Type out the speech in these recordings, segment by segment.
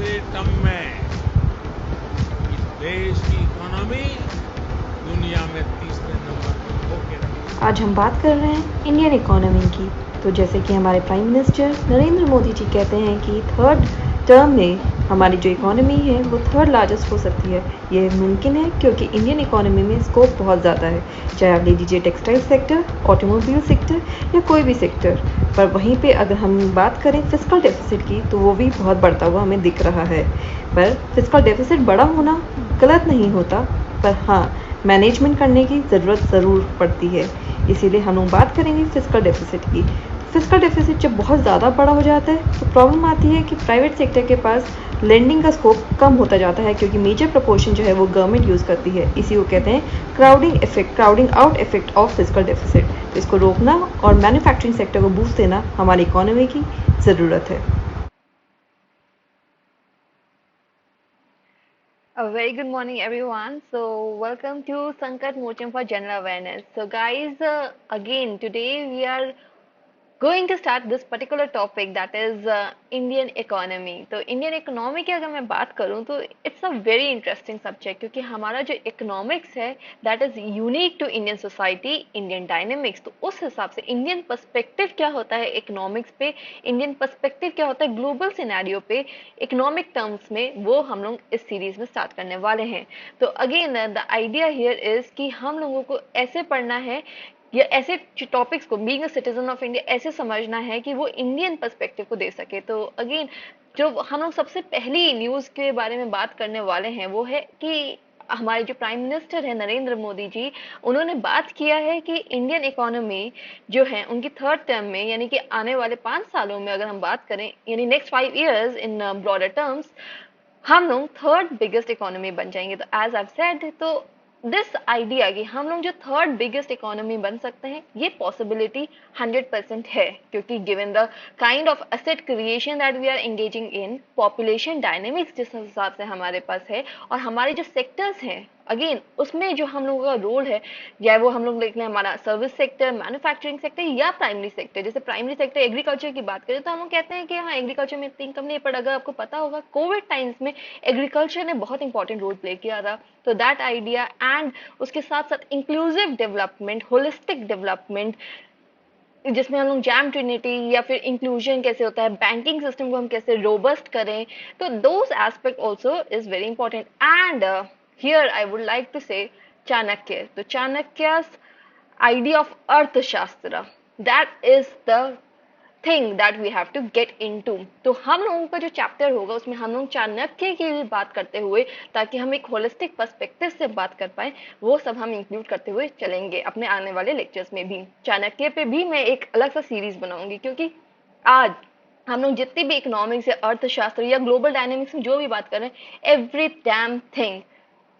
तीसरे टर्म में इस देश की इकोनॉमी दुनिया में तीसरे नंबर पर होके रही। आज हम बात कर रहे हैं इंडियन इकोनॉमी की। तो जैसे कि हमारे प्राइम मिनिस्टर नरेंद्र मोदी जी कहते हैं कि थर्ड टर्म में हमारी जो इकोनॉमी है वो थर्ड लार्जेस्ट हो सकती है। ये मुमकिन है क्योंकि इंडियन इकोनॉमी में स्कोप बहुत ज़्यादा है, चाहे आप ले लीजिए टेक्सटाइल सेक्टर, ऑटोमोबाइल सेक्टर या कोई भी सेक्टर। पर वहीं पे अगर हम बात करें फिस्कल डेफिसिट की तो वो भी बहुत बढ़ता हुआ हमें दिख रहा है। पर फिस्कल डेफिसिट बड़ा होना गलत नहीं होता, पर हाँ, मैनेजमेंट करने की ज़रूरत ज़रूर पड़ती है। इसीलिए हम लोग बात करेंगे फिस्कल डेफिसिट की। फिस्कल डेफिसिट जब बहुत ज़्यादा बड़ा हो जाता है तो प्रॉब्लम आती है कि प्राइवेट सेक्टर के पास लेंडिंग का स्कोप कम होता जाता है, क्योंकि मेजर प्रपोर्शन जो है वो गवर्नमेंट यूज़ करती है। इसी को कहते हैं crowding effect, crowding out effect of fiscal deficit. तो इसको रोकना और मैन्युफैक्चरिंग सेक्टर को बूस्ट देना हमारी इकोनॉमी की ज़रूरत है। A very good morning, everyone. So, welcome to Sankat Mocham for General Awareness. So, guys, again, today we are going to start this particular topic, that is Indian economy. तो Indian economy की अगर मैं बात करूँ तो it's a very interesting subject, क्योंकि हमारा जो economics है that is unique to Indian society, Indian dynamics. तो उस हिसाब से Indian perspective क्या होता है economics पे, Indian perspective क्या होता है global scenario पे economic terms में, वो हम लोग इस सीरीज में स्टार्ट करने वाले हैं। तो again the idea here is कि हम लोगों को ऐसे पढ़ना है या ऐसे टॉपिक्स को being a citizen of India ऐसे समझना है कि वो इंडियन पर्सपेक्टिव को दे सके। तो अगेन जो हम लोग सबसे पहली न्यूज के बारे में बात करने वाले हैं वो है कि हमारे जो प्राइम मिनिस्टर है नरेंद्र मोदी जी, उन्होंने बात किया है कि इंडियन इकोनॉमी जो है उनकी थर्ड टर्म में, यानी कि आने वाले 5 सालों में अगर हम बात करें, यानी next 5 years in broader terms, हम लोग थर्ड बिगेस्ट इकोनॉमी बन जाएंगे। तो एज आई सेड, तो दिस आइडिया कि हम लोग जो थर्ड बिगेस्ट इकोनॉमी बन सकते हैं, ये पॉसिबिलिटी 100% है, क्योंकि given the kind of asset creation that we are engaging in, population dynamics जिस हिसाब से हमारे पास है, और हमारे जो सेक्टर्स हैं अगेन उसमें जो हम लोगों का रोल है, या वो हम लोग देख लें हमारा सर्विस सेक्टर, मैन्युफैक्चरिंग सेक्टर या प्राइमरी सेक्टर। जैसे प्राइमरी सेक्टर एग्रीकल्चर की बात करें तो हम लोग कहते हैं कि हाँ एग्रीकल्चर में इतनी इनकम नहीं है, पर अगर आपको पता होगा कोविड टाइम्स में एग्रीकल्चर ने बहुत इंपॉर्टेंट रोल प्ले किया था। तो दैट आइडिया एंड उसके साथ साथ इंक्लूसिव डेवलपमेंट, होलिस्टिक डेवलपमेंट, जिसमें हम लोग जैम ट्रिनिटी या फिर इंक्लूजन कैसे होता है, बैंकिंग सिस्टम को हम कैसे रोबस्ट करें, तो those aspect also is very important. And here I would like to say Chanakya. तो Chanakya idea of Arthashastra, that is the thing that we have to get into. तो हम लोगों का जो चैप्टर होगा उसमें हम लोग चाणक्य की भी बात करते हुए, ताकि हम एक होलिस्टिक पर्सपेक्टिव से बात कर पाए, वो सब हम इंक्लूड करते हुए चलेंगे अपने आने वाले लेक्चर्स में भी। चाणक्य पे भी मैं एक अलग सा सीरीज बनाऊंगी, क्योंकि आज हम लोग जितनी भी इकोनॉमिक्स या अर्थशास्त्र या ग्लोबल डायनेमिक्स में जो भी बात कर रहे हैं, every damn thing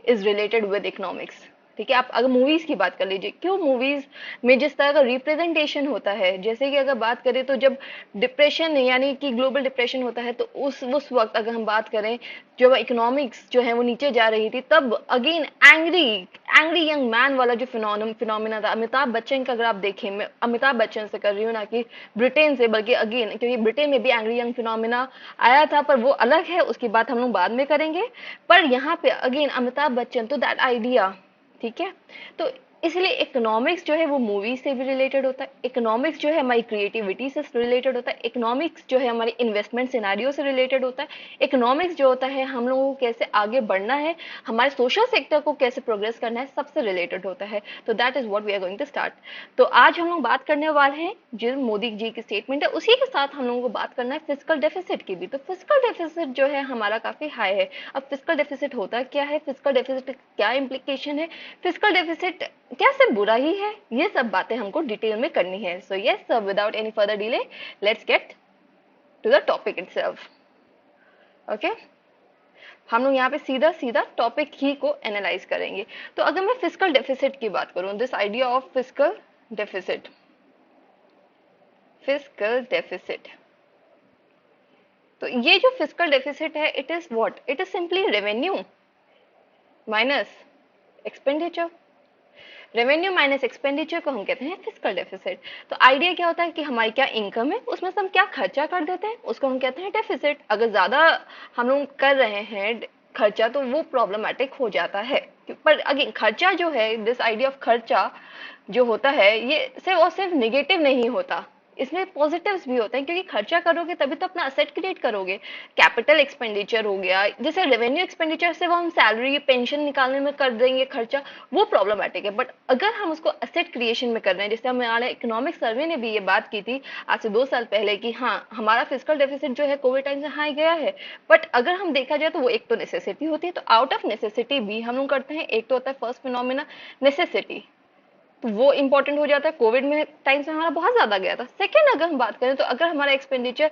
is related with economics. ठीक है, आप अगर मूवीज की बात कर लीजिए, क्यों मूवीज में जिस तरह का रिप्रेजेंटेशन होता है, जैसे कि अगर बात करें तो जब डिप्रेशन यानी कि ग्लोबल डिप्रेशन होता है, तो उस वक्त अगर हम बात करें जब इकोनॉमिक्स जो है वो नीचे जा रही थी, तब again angry angry young man वाला जो फिनोमिना था, अमिताभ बच्चन का अगर आप देखें, मैं अमिताभ बच्चन से कर रही हूँ ना कि ब्रिटेन से, बल्कि अगेन क्योंकि ब्रिटेन में भी एंग्री यंग फिनोमिना आया था, पर वो अलग है, उसकी बात हम लोग बाद में करेंगे। पर यहाँ पे अगेन अमिताभ बच्चन, तो दैट आइडिया, ठीक है। तो इसलिए इकोनॉमिक्स जो है वो मूवी से भी रिलेटेड होता है, इकोनॉमिक्स जो है हमारी क्रिएटिविटी से रिलेटेड होता है, इकोनॉमिक्स जो है हमारे इन्वेस्टमेंट सिनारियो से रिलेटेड होता है, इकोनॉमिक्स जो होता है हम लोगों को कैसे आगे बढ़ना है, हमारे सोशल सेक्टर को कैसे प्रोग्रेस करना है, सबसे रिलेटेड होता है। तो that is what we are going to start. तो आज हम लोग बात करने वाले हैं जो मोदी जी की स्टेटमेंट है, उसी के साथ हम लोगों को बात करना है फिजिकल डेफिसिट की भी। तो फिजिकल डेफिसिट जो है हमारा काफी हाई है। अब फिजिकल डेफिसिट होता क्या है, फिजिकल डेफिसिट क्या इम्प्लीकेशन है, फिजिकल डेफिसिट क्या सिर्फ बुरा ही है, ये सब बातें हमको डिटेल में करनी है। So yes, without any further delay, let's get to the topic itself. Okay, हम लोग यहाँ पे सीधा सीधा टॉपिक ही को एनालाइज करेंगे। तो अगर मैं फिजिकल डेफिसिट की बात करूं, this idea of physical deficit, physical deficit, तो ये जो फिजिकल डेफिसिट है, it is what, it is simply revenue minus expenditure. Revenue minus expenditure को हम कहते हैं फिस्कल डेफिसिट। तो आइडिया क्या होता है कि हमारी क्या इनकम है उसमें से हम क्या खर्चा कर देते हैं उसको हम कहते हैं डेफिसिट। अगर ज्यादा हम लोग कर रहे हैं खर्चा तो वो प्रॉब्लमेटिक हो जाता है। पर अगेन खर्चा जो है, दिस आइडिया ऑफ खर्चा जो होता है ये सिर्फ और सिर्फ निगेटिव नहीं होता, इसमें पॉजिटिव्स भी होते हैं, क्योंकि खर्चा करोगे तभी तो अपना असेट क्रिएट करोगे। कैपिटल एक्सपेंडिचर हो गया, जैसे रेवेन्यू एक्सपेंडिचर से वो हम सैलरी पेंशन निकालने में कर देंगे खर्चा, वो प्रॉब्लमेटिक है। बट अगर हम उसको असेट क्रिएशन में कर रहे हैं, जैसे हमारे इकोनॉमिक सर्वे ने भी ये बात की थी आज से 2 साल पहले कि हाँ हमारा फिजिकल डेफिसिट जो है कोविड टाइम से हाई गया है, बट अगर हम देखा जाए तो वो एक तो नेसेसिटी होती है, तो आउट ऑफ नेसेसिटी भी हम लोग करते हैं। एक तो होता है फर्स्ट फिनोमिना नेसेसिटी, तो वो इंपॉर्टेंट हो जाता है। कोविड में टाइम से हमारा बहुत ज्यादा गया था। सेकंड अगर हम बात करें तो अगर हमारा एक्सपेंडिचर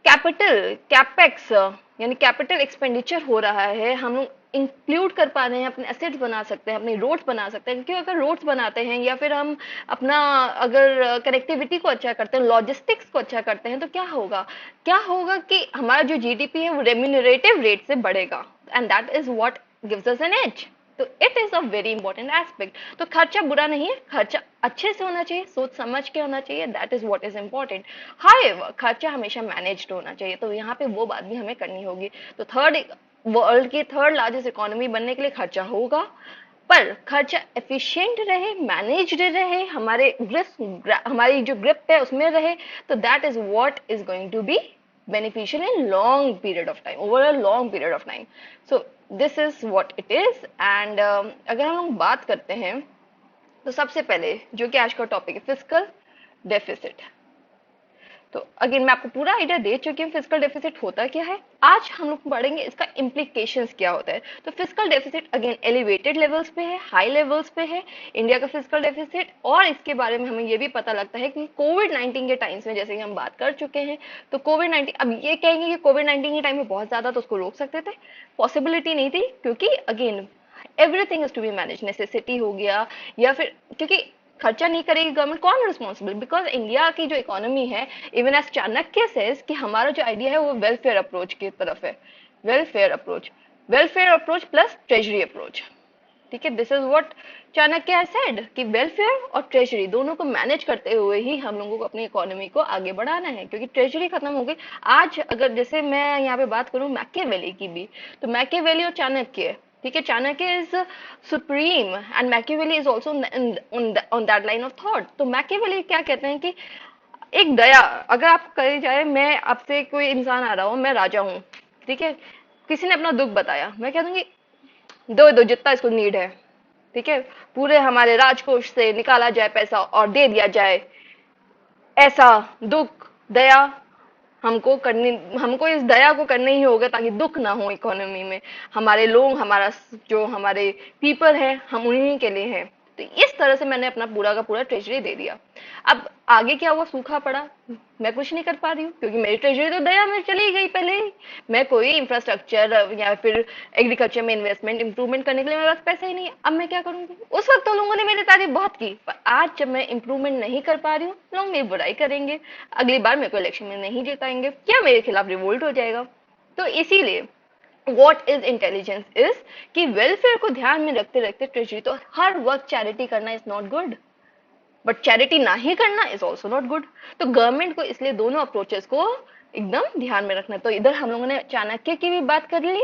कैपिटल कैपेक्स यानी कैपिटल एक्सपेंडिचर हो रहा है, हम लोग इंक्लूड कर पा रहे हैं, अपने एसेट्स बना सकते हैं, अपने रोड्स बना सकते हैं, क्योंकि अगर रोड्स बनाते हैं या फिर हम अपना अगर कनेक्टिविटी को अच्छा करते हैं, लॉजिस्टिक्स को अच्छा करते हैं, तो क्या होगा कि हमारा जो जीडीपी है वो रेम्यूनरेटिव रेट से बढ़ेगा, and that is what gives us an edge. तो it is a very important aspect. तो खर्चा बुरा नहीं है, खर्चा अच्छे से होना चाहिए, सोच समझ के होना चाहिए, that is what is important. However खर्चा हमेशा मैनेज्ड होना चाहिए, तो यहाँ पे वो बात भी हमें करनी होगी। तो वर्ल्ड की थर्ड लार्जेस्ट इकोनॉमी बनने के लिए खर्चा होगा, पर खर्चा एफिशिएंट रहे, मैनेज्ड रहे, हमारी जो ग्रिप है उसमें रहे, तो that is what is going to be beneficial in long period of time, over a long period of time. So this is what it is. And अगर हम लोग बात करते हैं तो सबसे पहले जो कि आज का टॉपिक है फिस्कल डेफिसिट। तो अगेन मैं आपको पूरा आइडिया दे चुकी हूँ फिजिकल डेफिसिट होता क्या है। आज हम लोग पढ़ेंगे इसका इम्प्लीकेशंस क्या होता है। तो physical deficit again elevated levels पे है, हाई लेवल्स पे है इंडिया का फिजिकल डेफिसिट, और इसके बारे में हमें ये भी पता लगता है कि कोविड 19 के टाइम्स में, जैसे कि हम बात कर चुके हैं, तो कोविड 19, अब ये कहेंगे कि कोविड 19 के टाइम में बहुत ज्यादा तो उसको रोक सकते थे, पॉसिबिलिटी नहीं थी, क्योंकि again everything is to be manage, necessity हो गया, या फिर क्योंकि खर्चा नहीं करेगी गवर्नमेंट, कौन रिस्पॉन्सिबल, बिकॉज इंडिया की जो इकोनॉमी है, इवन एज चाणक्य सेज कि हमारा जो आइडिया है वो वेलफेयर अप्रोच की तरफ है, welfare approach plus treasury approach. ठीक है, this is what Chanakya has said कि वेलफेयर और ट्रेजरी दोनों को मैनेज करते हुए ही हम लोगों को अपनी इकोनॉमी को आगे बढ़ाना है, क्योंकि ट्रेजरी खत्म हो गई। आज अगर जैसे मैं यहाँ पे बात करूं मैकियावेली की भी, तो मैकियावेली और चाणक्य, ठीक है, Chanakya is supreme and Machiavelli is also on that line of thought. तो मैकियावेली क्या कहते हैं कि एक दया, अगर आप कही जाए, मैं आपसे कोई इंसान आ रहा हूँ, मैं राजा हूँ, ठीक है, किसी ने अपना दुख बताया, मैं कह दूंगी दो दो जितना इसको नीड है, ठीक है, पूरे हमारे राजकोष से निकाला जाए पैसा और दे दिया जाए, ऐसा दुख दया हमको इस दया को करने ही होगा, ताकि दुख ना हो इकोनॉमी में, हमारे लोग, हमारे पीपल है, हम उन्हीं के लिए हैं। तो इस तरह से मैंने अपना पूरा का पूरा ट्रेजरी दे दिया। अब आगे क्या हुआ, सूखा पड़ा, मैं कुछ नहीं कर पा रही हूँ, क्योंकि मेरी ट्रेजरी तो दया में चली गई पहले ही। मैं कोई इंफ्रास्ट्रक्चर या फिर एग्रीकल्चर में इन्वेस्टमेंट इंप्रूवमेंट करने के लिए मेरे पास पैसा ही नहीं है। अब मैं क्या करूंगी, उस वक्त तो लोगों ने मेरी तारीफ बहुत की, पर आज जब मैं इंप्रूवमेंट नहीं कर पा रही हूँ, लोग मेरी बुराई करेंगे, अगली बार मेरे को इलेक्शन में नहीं जिताएंगे, क्या मेरे खिलाफ रिवोल्ट हो जाएगा। तो इसीलिए वॉट इज इंटेलिजेंस इज कि वेलफेयर को ध्यान में रखते रखते ट्रेजरी, तो हर वक्त चैरिटी करना is not good, but charity ना ही करना इज ऑल्सो नॉट गुड। तो गवर्नमेंट को इसलिए दोनों अप्रोचेस को एकदम ध्यान में रखना। तो इधर हम लोगों ने चाणक्य की भी बात कर ली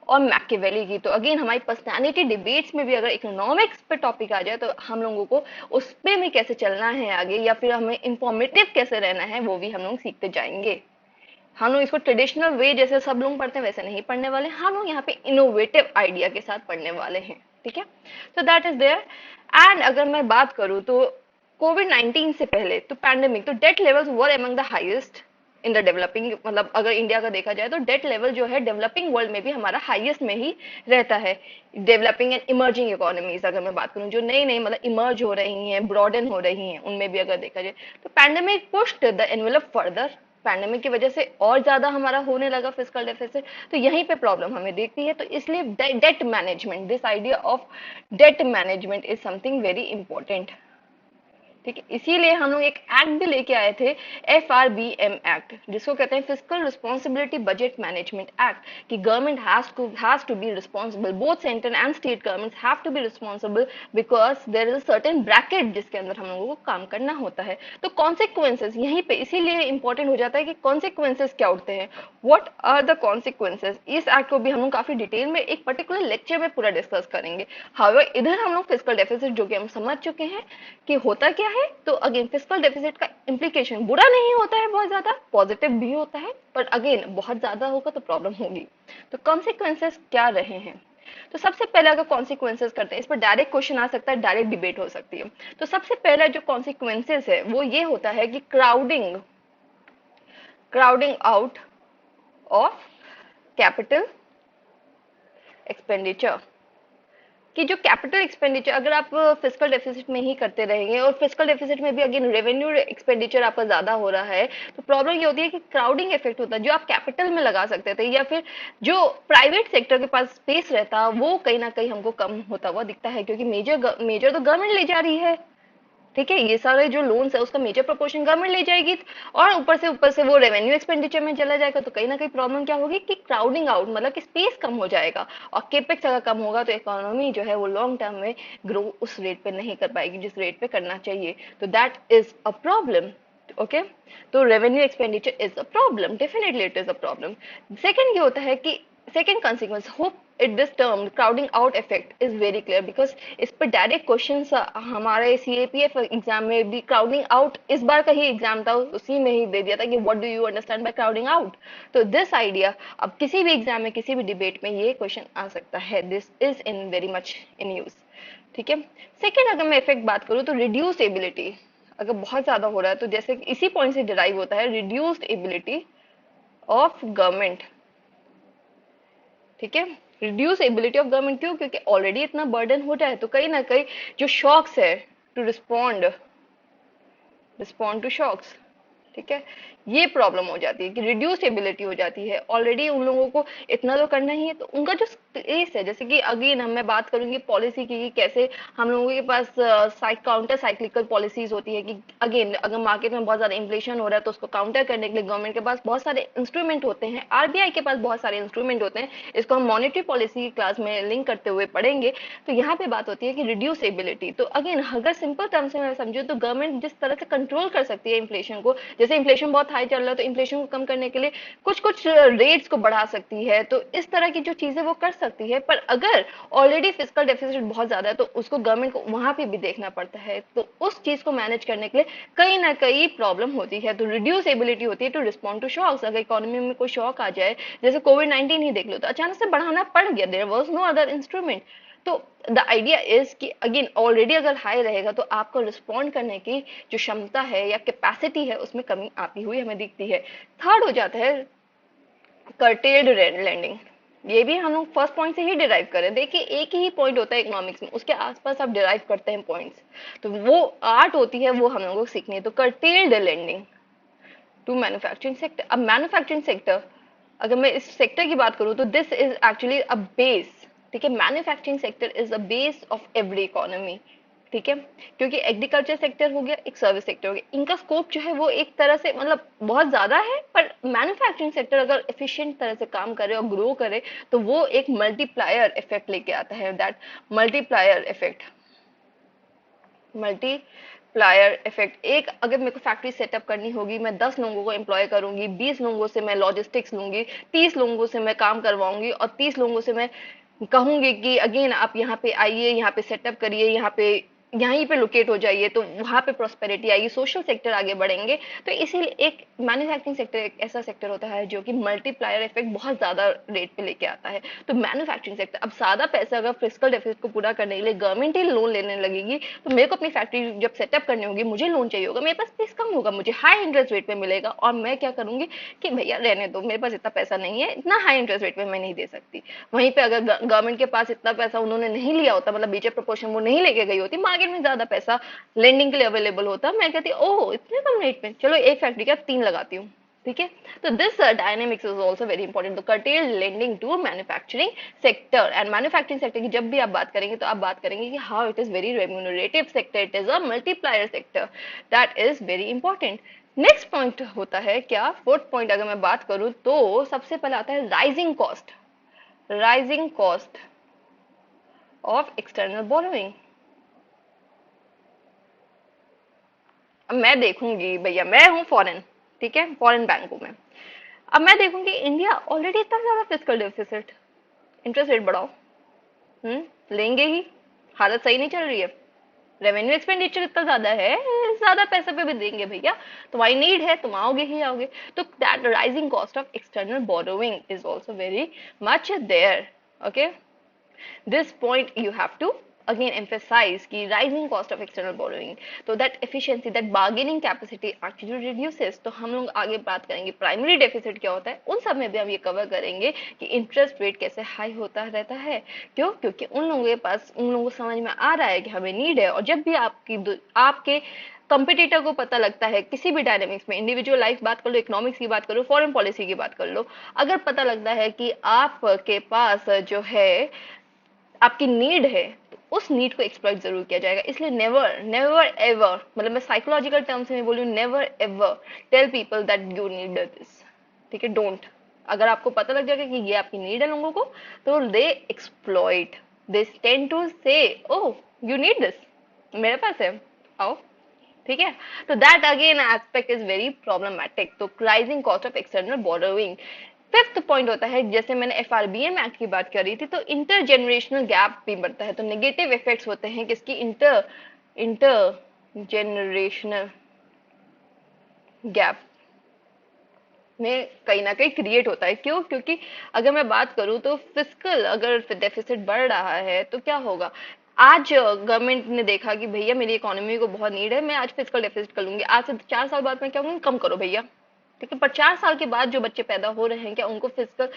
और मैकियावेली की। तो अगेन हमारी पर्सनैलिटी डिबेट्स में भी अगर इकोनॉमिक्स पे टॉपिक आ जाए, तो हम लोगों को उस पे भी कैसे चलना है आगे, या फिर हमें इंफॉर्मेटिव कैसे रहना है, वो भी हम लोग सीखते जाएंगे। हम लोग इसको ट्रेडिशनल वे जैसे सब लोग पढ़ते हैं वैसे नहीं पढ़ने वाले, हम लोग यहाँ पे इनोवेटिव आइडिया के साथ पढ़ने वाले हैं। ठीक है, तो दैट इज देयर। एंड अगर मैं बात करूँ तो कोविड 19 से पहले तो पैंडेमिक, तो death levels were among the highest in the developing, मतलब अगर इंडिया का देखा जाए तो डेथ लेवल जो है डेवलपिंग वर्ल्ड में भी हमारा हाईएस्ट में ही रहता है। डेवलपिंग एंड इमर्जिंग इकोनॉमीज अगर मैं बात करूं, जो नई नई मतलब इमर्ज हो रही हैं, ब्रॉडन हो रही हैं, उनमें भी अगर देखा जाए तो pandemic pushed the envelope further. Pandemic की वजह से और ज्यादा हमारा होने लगा फिजिकल डेफिसिट, तो यहीं पे प्रॉब्लम हमें देखती है। तो इसलिए debt management, this idea of debt management is something very important. ठीक ठीक है, इसीलिए हम लोग एक एक्ट भी लेके आए थे, FRBM एक्ट, जिसको कहते हैं fiscal responsibility budget management act, कि government has to be responsible, both central and state governments have to be responsible, because there is a certain bracket जिसके अंदर हम लोगों को काम करना होता है। तो कॉन्सिक्वेंसेज यहीं पे इसीलिए इंपॉर्टेंट हो जाता है कि कॉन्सिक्वेंसेज क्या होते हैं, व्हाट आर द कॉन्सिक्वेंसेज। इस एक्ट को भी हम लोग काफी डिटेल में एक पर्टिकुलर लेक्चर में पूरा डिस्कस करेंगे। हाउएवर इधर हम लोग फिस्कल डेफिसिट जो कि हम समझ चुके हैं कि होता क्या है। तो अगेन फिस्कल डेफिसिट का इम्प्लीकेशन बुरा नहीं होता है, बहुत ज्यादा पॉजिटिव भी होता है, पर अगेन बहुत ज्यादा होगा तो प्रॉब्लम होगी। तो कॉन्सिक्वेंसेस क्या रहे हैं, तो सबसे पहले अगर कॉन्सिक्वेंसेस करते हैं, इस पर डायरेक्ट क्वेश्चन आ सकता है, डायरेक्ट डिबेट हो सकती है। तो सबसे पहला जो कॉन्सिक्वेंसेस है वो ये होता है कि crowding out of capital expenditure, कि जो कैपिटल एक्सपेंडिचर अगर आप फिस्कल डेफिसिट में ही करते रहेंगे, और फिस्कल डेफिसिट में भी अगेन रेवेन्यू एक्सपेंडिचर आपका ज्यादा हो रहा है, तो प्रॉब्लम ये होती है कि क्राउडिंग इफेक्ट होता है। जो आप कैपिटल में लगा सकते थे या फिर जो प्राइवेट सेक्टर के पास स्पेस रहता, वो कहीं ना कहीं हमको कम होता हुआ दिखता है, क्योंकि मेजर तो गवर्नमेंट ले जा रही है। ठीक है, ये सारे जो लोन्स है उसका मेजर प्रोपोर्शन गवर्नमेंट ले जाएगी, और ऊपर से वो रेवेन्यू एक्सपेंडिचर में चला जाएगा। तो कहीं ना कहीं प्रॉब्लम क्या होगी कि क्राउडिंग आउट, मतलब कि स्पेस कम हो जाएगा, और केपेक्स अगर कम होगा तो इकोनॉमी जो है वो लॉन्ग टर्म में ग्रो उस रेट पे नहीं कर पाएगी जिस रेट पे करना चाहिए। तो that is a problem. Okay, तो revenue expenditure is a problem, definitely it is a problem. Second ये होता है कि second consequence, hope it this term crowding out effect is very clear, because इस पर डायरेक्ट क्वेश्चंस हमारे CAPF exam में भी क्राउडिंग आउट, इस बार का ही एग्जाम था उसी में ही दे दिया था कि what do you understand by crowding out. तो दिस आइडिया अब किसी भी एग्जाम में किसी भी डिबेट में ये क्वेश्चन आ सकता है, this is in very much in use. ठीक है, सेकेंड अगर मैं इफेक्ट बात करूँ तो रिड्यूस एबिलिटी अगर बहुत ज्यादा हो रहा है, तो जैसे इसी पॉइंट से डिराइव होता है रिड्यूस्ड एबिलिटी ऑफ गवर्नमेंट। ठीक है, रिड्यूस एबिलिटी ऑफ गवर्नमेंट, क्यों? क्योंकि ऑलरेडी इतना बर्डन हो जाए, तो कहीं ना कहीं जो शॉक्स है टू रिस्पॉन्ड टू शॉक्स, ठीक है, ये प्रॉब्लम हो जाती है कि रिड्यूस्ड एबिलिटी हो जाती है। ऑलरेडी उन लोगों को इतना तो करना ही है, तो उनका जो स्पेस है, जैसे कि अगेन मैं बात करूंगी पॉलिसी की कि कैसे हम लोगों के पास काउंटर साइक्लिकल पॉलिसीज होती है, कि अगेन अगर मार्केट में बहुत ज्यादा इन्फ्लेशन हो रहा है तो उसको काउंटर करने के लिए गवर्नमेंट के पास बहुत सारे इंस्ट्रूमेंट होते हैं, RBI के पास बहुत सारे इंस्ट्रूमेंट होते हैं। इसको हम मॉनेटरी पॉलिसी की क्लास में लिंक करते हुए पढ़ेंगे। तो यहाँ पे बात होती है कि रिड्यूस एबिलिटी, तो अगेन अगर सिंपल टर्म से मैं समझू तो गवर्नमेंट जिस तरह से कंट्रोल कर सकती है इन्फ्लेशन को, जैसे इन्फ्लेशन बहुत हाई चल रहा है तो इन्फ्लेशन को कम करने के लिए कुछ कुछ रेट्स को बढ़ा सकती है, तो इस तरह की जो चीजें वो कर सकती है। पर अगर ऑलरेडी फिस्कल डेफिसिट बहुत ज्यादा है तो उसको गवर्नमेंट को वहां पे भी देखना पड़ता है, तो उस चीज को मैनेज करने के लिए कहीं ना कहीं प्रॉब्लम होती है। तो रिड्यूस एबिलिटी होती है टू रिस्पॉन्ड टू शॉक्स। अगर इकोनॉमी में कोई शॉक आ जाए, जैसे कोविड-19 ही देख लो, तो अचानक से बढ़ाना पड़ गया, there was no other instrument. तो द आइडिया इज कि अगेन ऑलरेडी अगर हाई रहेगा तो आपको रिस्पॉन्ड करने की जो क्षमता है या कैपेसिटी है उसमें कमी आती हुई हमें दिखती है। थर्ड हो जाता है कर्टेल्ड लैंडिंग। ये भी हम लोग फर्स्ट पॉइंट से ही डिराइव करें। देखिए एक ही पॉइंट होता है इकोनॉमिक्स में, उसके आसपास आप डिराइव करते हैं पॉइंट्स, तो वो आर्ट होती है, वो हम लोगों को सीखनी है। तो curtailed lending to manufacturing sector. अब मैन्युफैक्चरिंग सेक्टर अगर मैं इस सेक्टर की बात करूं तो this is actually a base. ठीक है, manufacturing sector is a base of every economy. ठीक है, क्योंकि एग्रीकल्चर सेक्टर हो गया, एक सर्विस सेक्टर हो गया, इनका स्कोप जो है वो एक तरह से मतलब बहुत ज्यादा है, पर मैन्युफैक्चरिंग सेक्टर अगर एफिशिएंट तरह से काम करे और ग्रो करे तो वो एक मल्टीप्लायर इफेक्ट लेके आता है। दैट मल्टीप्लायर इफेक्ट एक अगर मेरे को फैक्ट्री सेटअप करनी होगी, मैं 10 लोगों को एम्प्लॉय करूंगी, 20 लोगों से मैं लॉजिस्टिक्स लूंगी, 30 लोगों से मैं काम करवाऊंगी, और 30 लोगों से मैं कहूंगी कि अगेन आप यहाँ पे आइए, यहाँ पे सेटअप करिए, यहीं पे लोकेट हो जाइए, तो वहां पे प्रॉस्पेरिटी आएगी, सोशल सेक्टर आगे बढ़ेंगे। तो इसीलिए एक मैन्युफैक्चरिंग सेक्टर एक ऐसा सेक्टर होता है जो कि मल्टीप्लायर इफेक्ट बहुत ज्यादा रेट पे लेके आता है। तो मैन्युफैक्चरिंग सेक्टर अब ज्यादा पैसा अगर फिस्कल डेफिसिट को पूरा करने के लिए गवर्नमेंट ही लोन लेने लगेगी, तो मेरे को अपनी फैक्ट्री जब सेटअप करनी होगी, मुझे लोन चाहिए होगा, मेरे पास स्पेस कम होगा, मुझे हाई इंटरेस्ट रेट पे मिलेगा, और मैं क्या करूंगी कि भैया रहने दो, मेरे पास इतना पैसा नहीं है, इतना हाई इंटरेस्ट रेट पे मैं नहीं दे सकती। वहीं पे अगर गवर्नमेंट के पास इतना पैसा उन्होंने नहीं लिया होता, मतलब बीजे प्रोपोर्शन वो नहीं लेके गई होती, मार्केट में ज्यादा पैसा लेंडिंग के लिए अवेलेबल होता, मैं कहती ओह इतने कम रेट पे, चलो एक फैक्ट्री का 3 लगाती हूँ, ठीक है। तो this dynamics is also very important. तो curtail lending to manufacturing sector, and manufacturing sector की जब भी आप बात करेंगे तो आप बात करेंगे कि how it is very remunerative sector, it is a multiplier sector, that is very important. Next point होता है क्या, फोर्थ पॉइंट अगर मैं बात करूं तो सबसे पहले आता है rising cost, rising cost of external borrowing. अब मैं देखूंगी भैया, मैं हूं फॉरेन, ठीक है, फॉरेन बैंकों में, अब मैं देखूंगी इंडिया ऑलरेडी इतना ज्यादा फिस्कल डेफिसिट, इंटरेस्ट रेट बढ़ाओ, लेंगे ही, हालत सही नहीं चल रही है, रेवेन्यू एक्सपेंडिचर इतना ज्यादा है, ज्यादा पैसे पे भी देंगे भैया, तुम्हारी नीड है, तुम आओगे ही आओगे। तो that rising cost of external borrowing is also very much there, okay. This point you have to again emphasize कि rising cost of external borrowing, तो that efficiency, that bargaining capacity actually reduces। तो हम लोग आगे बात करेंगे primary deficit क्या होता है, उन सब में भी हम ये कवर करेंगे कि इंटरेस्ट रेट कैसे हाई होता रहता है। क्यों? क्योंकि उन लोगों के पास, उन लोगों को समझ में आ रहा है कि हमें नीड है, और जब भी आपके कंपिटिटर को पता लगता है किसी भी डायनेमिक्स में, इंडिविजुअल लाइफ बात कर लो, इकोनॉमिक्स की बात करो, फॉरेन पॉलिसी की बात कर लो, अगर पता लगता है कि आपके पास जो है आपकी नीड है, तो उस नीड को एक्सप्लॉइट जरूर किया जाएगा। इसलिए नेवर नेवर एवर, मतलब मैं साइकोलॉजिकल टर्म्स में बोलूँ, never ever tell people that you need this, ठीक है, डोंट। अगर आपको पता लग जाएगा कि ये आपकी नीड है लोगों को, तो they exploit, they tend to say oh you need this, मेरे पास है, आओ, ठीक है। तो that again aspect is very problematic. तो rising cost of external borrowing. Fifth point होता है, जैसे मैंने एफआरबीएम एक्ट की बात करी थी, तो इंटर जनरेशनल गैप भी बढ़ता है। तो नेगेटिव इफेक्ट्स होते हैं किसकी, इंटर जनरेशनल गैप में कहीं ना कहीं क्रिएट होता है। क्यों? क्योंकि अगर मैं बात करूं तो फिस्कल अगर डेफिसिट बढ़ रहा है तो क्या होगा, आज गवर्नमेंट ने देखा कि भैया मेरी इकोनॉमी को बहुत नीड है, मैं आज फिस्कल डेफिसिट कर लूंगी, आज से 4 साल बाद मैं क्या कहूंगी, कम करो भैया, ठीक है। पर 4 साल के बाद जो बच्चे पैदा हो रहे हैं, क्या उनको फिजिकल,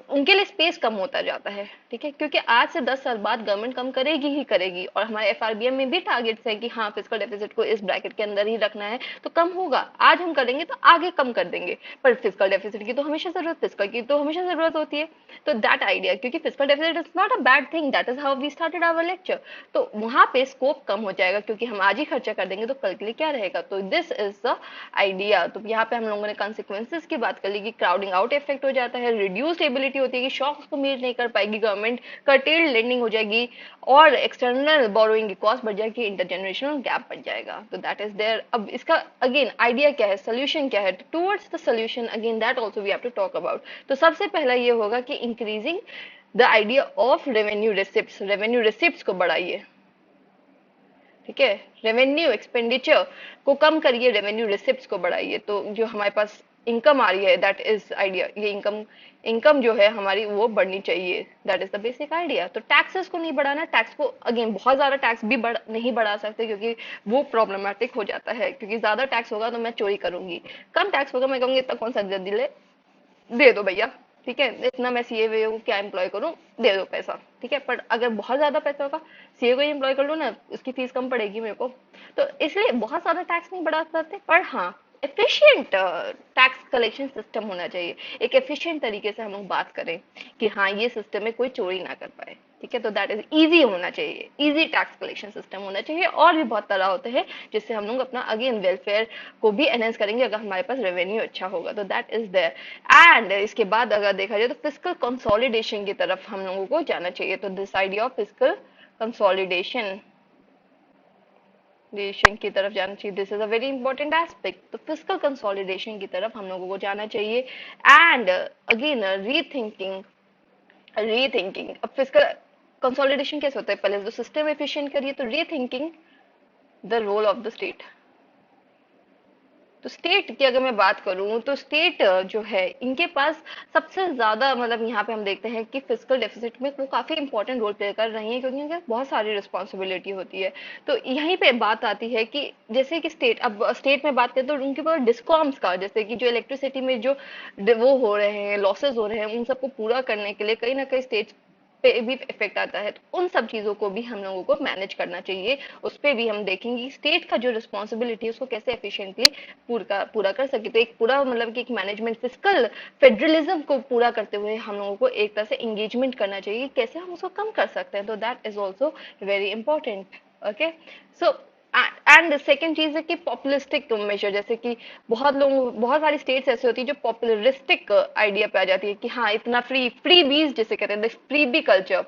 उनके लिए स्पेस कम होता जाता है, ठीक है, क्योंकि आज से 10 साल बाद गवर्नमेंट कम करेगी ही करेगी, और हमारे एफआरबीएम में भी टारगेट्स है कि हाँ फिजिकल डेफिसिट को इस ब्रैकेट के अंदर ही रखना है, तो कम होगा, आज हम करेंगे तो आगे कम कर देंगे, पर फिजिकल डेफिसिट की तो हमेशा जरूरत, फिजिकल की तो हमेशा जरूरत होती है। तो दैट आइडिया, क्योंकि physical deficit is not a bad thing, that is how we started our lecture. तो वहां पे स्कोप कम हो जाएगा, क्योंकि हम आज ही खर्चा कर देंगे तो कल के लिए क्या रहेगा। तो दिस इज द आइडिया। तो यहाँ पे हम लोगों ने कॉन्सिक्वेंसेज की बात कर ली कि क्राउडिंग आउट इफेक्ट हो जाता है, रिड्यूस्ड एबिलिटी होती है कि शॉक्स को मीट नहीं कर पाएगी गवर्नमेंट, कर्टेल्ड लेंडिंग हो जाएगी, और एक्सटर्नल बोरोइंग की कॉस्ट बढ़ जाएगी, इंटरजेनरेशनल गैप बढ़ जाएगा। तो दैट इज देयर। अब इसका अगेन आइडिया क्या है, सोल्यूशन क्या है, towards the solution again that also we have to talk about. तो सबसे पहला ये होगा कि increasing the idea of revenue receipts, revenue receipts को बढ़ाइए, ठीक है, रेवेन्यू एक्सपेंडिचर को कम करिए, रेवेन्यू रिसिप्ट्स को बढ़ाइए। तो जो हमारे पास इनकम आ रही है, दैट इज आइडिया, ये इनकम जो है हमारी वो बढ़नी चाहिए, that is the basic idea. तो टैक्सेस को नहीं बढ़ाना, टैक्स को अगेन बहुत ज्यादा टैक्स भी नहीं बढ़ा सकते, क्योंकि वो प्रॉब्लमेटिक हो जाता है, क्योंकि ज्यादा टैक्स होगा तो मैं चोरी करूंगी, कम टैक्स होगा मैं कहूंगी इतना कौन सा दिले, दे दो भैया, ठीक है, इतना मैं सीए वे को क्या एम्प्लॉय करूं, दे दो पैसा, ठीक है। पर अगर बहुत ज्यादा पैसा होगा, सीए को एम्प्लॉय कर लो ना, उसकी फीस कम पड़ेगी मेरे को। तो इसलिए बहुत ज्यादा टैक्स नहीं बढ़ा सकते, पर हाँ एफिशिएंट टैक्स कलेक्शन सिस्टम होना चाहिए, एक एफिशिएंट तरीके से हम लोग बात करें कि हाँ ये सिस्टम में कोई चोरी ना कर पाए, ठीक है। तो दैट इज इजी होना चाहिए, इजी टैक्स कलेक्शन सिस्टम होना चाहिए। और भी बहुत तरह होते हैं जिससे हम लोग अपना अगेन वेलफेयर को भी एनहेंस करेंगे अगर हमारे पास रेवेन्यू अच्छा होगा। तो दैट इज देयर। एंड इसके बाद अगर देखा जाए तो फिस्कल कंसोलिडेशन की तरफ हम लोगों को जाना चाहिए। तो this idea of fiscal consolidation की तरफ जाना चाहिए, this is a very important aspect. तो फिस्कल कंसोलिडेशन की तरफ हम लोगों को जाना चाहिए। And again rethinking. अब फिस्कल कंसोलिडेशन कैसे होता है, पहले तो सिस्टम एफिशिएंट करिए, तो rethinking the role of the state. तो स्टेट की अगर मैं बात करूं तो स्टेट जो है इनके पास सबसे ज्यादा, मतलब यहाँ पे हम देखते हैं कि फिजिकल डेफिसिट में वो काफी इंपॉर्टेंट रोल प्ले कर रही है, क्योंकि उनके बहुत सारी रिस्पॉन्सिबिलिटी होती है। तो यहीं पे बात आती है कि जैसे कि स्टेट, अब स्टेट में बात करें तो उनके पास डिस्कॉम्स का, जैसे कि जो इलेक्ट्रिसिटी में जो वो हो रहे हैं, लॉसेस हो रहे हैं, उन सबको पूरा करने के लिए कहीं ना कहीं स्टेट पे भी इफेक्ट आता है, तो उन सब चीजों को भी हम लोगों को मैनेज करना चाहिए। उस पे भी हम देखेंगे स्टेट का जो रिस्पॉन्सिबिलिटी है उसको कैसे एफिशिएंटली पूरा पूरा कर सके। तो एक पूरा मतलब कि एक मैनेजमेंट फिजिकल फेडरलिज्म को पूरा करते हुए हम लोगों को एक तरह से एंगेजमेंट करना चाहिए, कैसे हम उसको कम कर सकते हैं। तो that is also very important. Okay, so and second चीज है कि पॉपुलिस्टिक मेजर, जैसे कि बहुत सारी स्टेट्स ऐसे होती है जो पॉपुलरिस्टिक आइडिया पे आ जाती है कि हाँ इतना फ्री बीज जिसे कहते हैं फ्री बी कल्चर।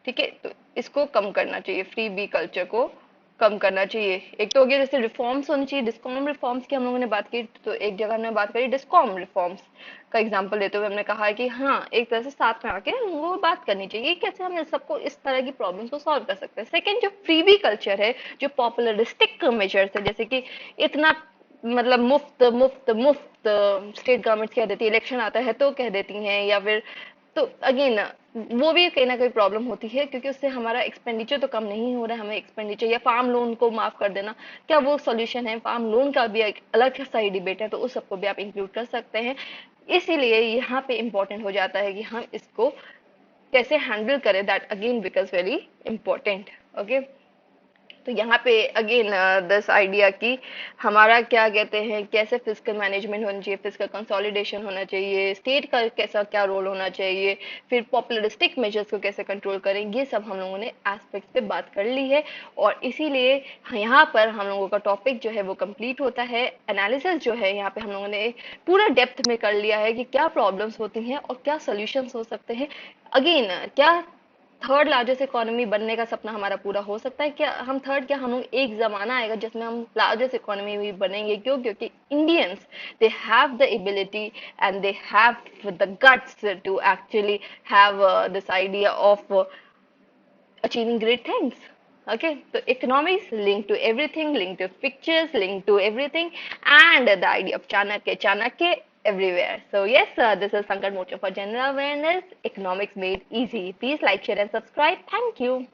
ठीक है, तो इसको कम करना चाहिए, फ्री बी कल्चर को कम करना चाहिए। एक तो हो गया जैसे रिफॉर्म्स होनी चाहिए, डिस्कॉम रिफॉर्म्स की हम लोगों ने बात की, तो एक जगह हमने बात करी डिस्कॉम रिफॉर्म्स का एग्जांपल देते हुए हमने कहा है कि हाँ एक तरह से साथ में आके हम लोगों को बात करनी चाहिए कि कैसे हम इस सबको इस तरह की प्रॉब्लम्स को सॉल्व कर सकते हैं। सेकंड जो फ्रीबी कल्चर है, जो पॉपुलरिस्टिक मेजर्स है, जैसे कि इतना मतलब मुफ्त मुफ्त मुफ्त स्टेट गवर्नमेंट कह देती है, इलेक्शन आता है तो कह देती हैं, या फिर तो अगेन वो भी कहीं ना कहीं प्रॉब्लम होती है, क्योंकि उससे हमारा एक्सपेंडिचर तो कम नहीं हो रहा है। हमें एक्सपेंडिचर या फार्म लोन को माफ कर देना, क्या वो सॉल्यूशन है? फार्म लोन का भी एक अलग सा ही डिबेट है, तो उस सबको भी आप इंक्लूड कर सकते हैं। इसीलिए यहाँ पे इंपॉर्टेंट हो जाता है कि हम इसको कैसे हैंडल करें, that again becomes very important. Okay, तो यहाँ पे अगेन दिस आइडिया की हमारा क्या कहते हैं, कैसे फिजिकल मैनेजमेंट होना चाहिए, फिजिकल कंसोलिडेशन होना चाहिए, स्टेट का कैसा क्या रोल होना चाहिए, फिर पॉपुलरिस्टिक मेजर्स को कैसे कंट्रोल करें, ये सब हम लोगों ने एस्पेक्ट पे बात कर ली है। और इसीलिए यहाँ पर हम लोगों का टॉपिक जो है वो कंप्लीट होता है। एनालिसिस जो है यहाँ पे हम लोगों ने पूरा डेप्थ में कर लिया है कि क्या प्रॉब्लम्स होती हैं और क्या सोल्यूशंस हो सकते हैं। अगेन क्या थर्ड लार्जेस्ट इकोनॉमी बनने का सपना हमारा पूरा हो सकता है? क्या हम थर्ड, क्या हम लोग एक जमाना आएगा जिसमें हम लार्जेस्ट इकोनॉमी भी बनेंगे? क्यों? क्योंकि Indians they have the ability and they have the guts to actually have this idea of achieving great things. Okay, so economics linked to everything, linked to pictures, linked to everything, and the idea of Chanakya everywhere. So yes, this is Sankar Mocha for General Awareness, Economics Made Easy. Please like, share and subscribe. Thank you.